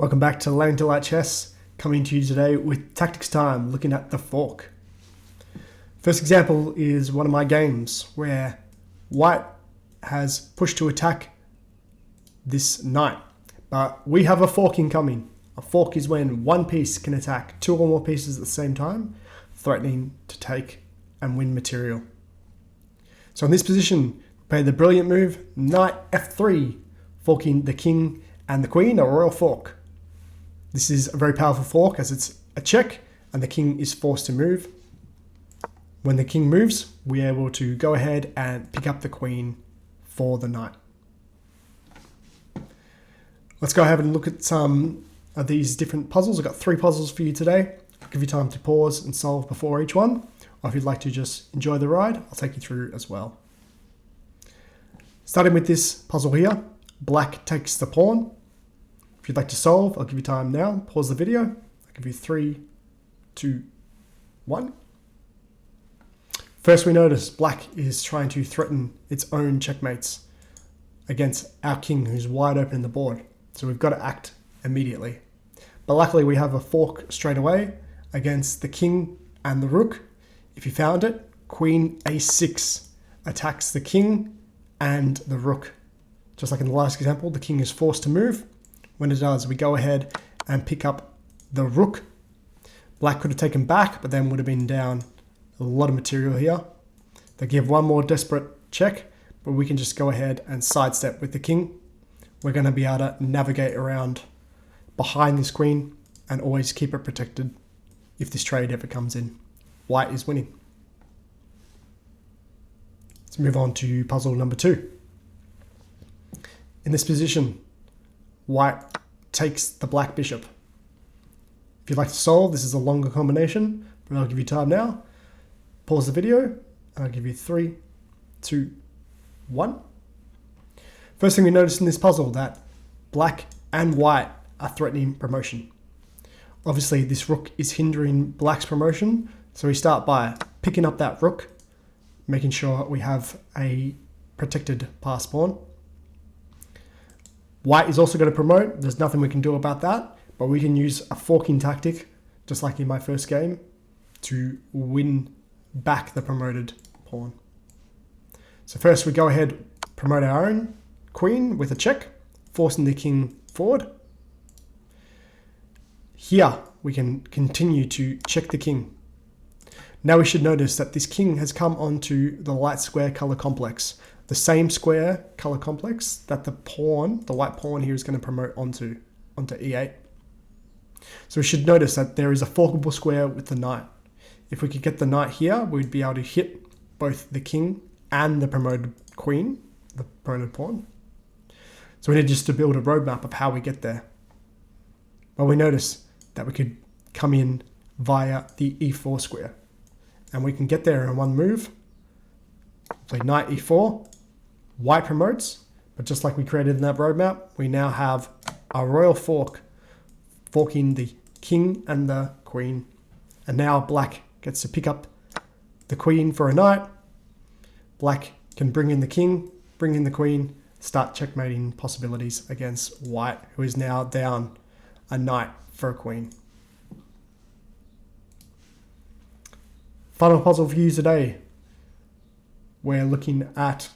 Welcome back to Learning to Light Chess, coming to you today with Tactics Time, looking at the fork. First example is one of my games where white has pushed to attack this knight, but we have a fork incoming. A fork is when one piece can attack two or more pieces at the same time, threatening to take and win material. So in this position, we play the brilliant move, knight f3, forking the king and the queen, a royal fork. This is a very powerful fork as it's a check and the king is forced to move. When the king moves, we're able to go ahead and pick up the queen for the knight. Let's go ahead and look at some of these different puzzles. I've got 3 puzzles for you today. I'll give you time to pause and solve before each one. Or if you'd like to just enjoy the ride, I'll take you through as well. Starting with this puzzle here, black takes the pawn. If you'd like to solve, I'll give you time now. Pause the video. I'll give you 3, 2, 1. First we notice black is trying to threaten its own checkmates against our king who's wide open in the board. So we've got to act immediately. But luckily we have a fork straight away against the king and the rook. If you found it, queen a6 attacks the king and the rook. Just like in the last example, the king is forced to move. When it does, we go ahead and pick up the rook. Black could have taken back, but then would have been down a lot of material here. They give one more desperate check, but we can just go ahead and sidestep with the king. We're going to be able to navigate around behind this queen and always keep it protected if this trade ever comes in. White is winning. Let's move on to puzzle number 2. In this position, white takes the black bishop. If you'd like to solve, this is a longer combination, but I'll give you time now. Pause the video, and I'll give you 3, 2, 1. First thing we notice in this puzzle, that black and white are threatening promotion. Obviously, this rook is hindering black's promotion, so we start by picking up that rook, making sure we have a protected pass pawn. White is also going to promote. There's nothing we can do about that, but we can use a forking tactic, just like in my first game, to win back the promoted pawn. So first we go ahead, promote our own queen with a check, forcing the king forward. Here we can continue to check the king. Now we should notice that this king has come onto the light square color complex, the same square color complex that the white pawn here is going to promote onto e8. So we should notice that there is a forkable square with the knight. If we could get the knight here, we'd be able to hit both the king and the promoted queen, the promoted pawn. So we need just to build a roadmap of how we get there. Well, we notice that we could come in via the e4 square. And we can get there in one move. Play knight e4. White promotes, but just like we created in that roadmap, we now have a royal fork, forking the king and the queen. And now black gets to pick up the queen for a knight. Black can bring in the king, bring in the queen, start checkmating possibilities against white, who is now down a knight for a queen. Final puzzle for you today. We're looking at,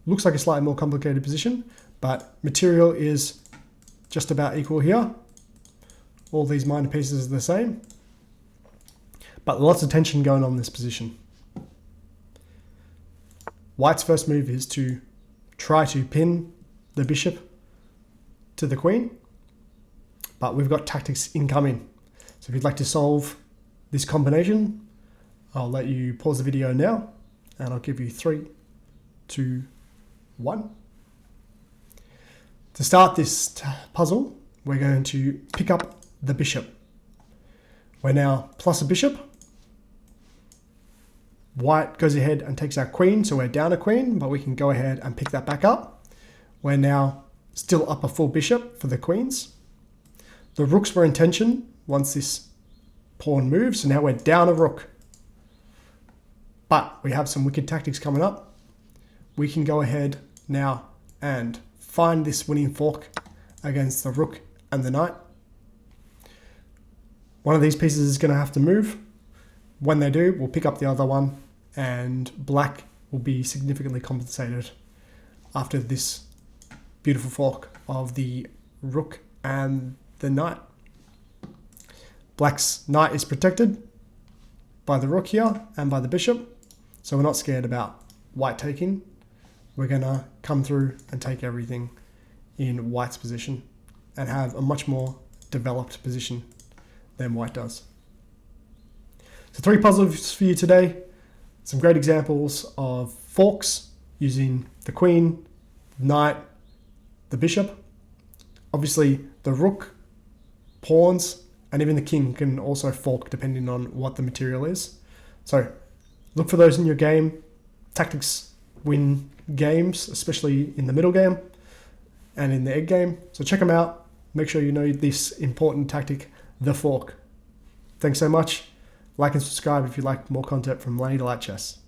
looks like a slightly more complicated position, but material is just about equal here. All these minor pieces are the same, but lots of tension going on in this position. White's first move is to try to pin the bishop to the queen, but we've got tactics incoming. So if you'd like to solve this combination, I'll let you pause the video now, and I'll give you 3, 2, 1. To start this puzzle, we're going to pick up the bishop. We're now plus a bishop. White goes ahead and takes our queen, so we're down a queen, but we can go ahead and pick that back up. We're now still up a full bishop for the queens. The rooks were in tension once this pawn moves, so now we're down a rook. But we have some wicked tactics coming up. We can go ahead now and find this winning fork against the rook and the knight. One of these pieces is going to have to move. When they do, we'll pick up the other one, and black will be significantly compensated after this beautiful fork of the rook and the knight. Black's knight is protected by the rook here and by the bishop, so we're not scared about white taking. We're going to come through and take everything in white's position and have a much more developed position than white does. So 3 puzzles for you today. Some great examples of forks using the queen, knight, the bishop. Obviously the rook, pawns, and even the king can also fork depending on what the material is. So look for those in your game. Tactics win games, especially in the middle game and in the egg game. So check them out. Make sure you know this important tactic, the fork. Thanks so much. Like and subscribe if you like more content from Lenny Delight Chess.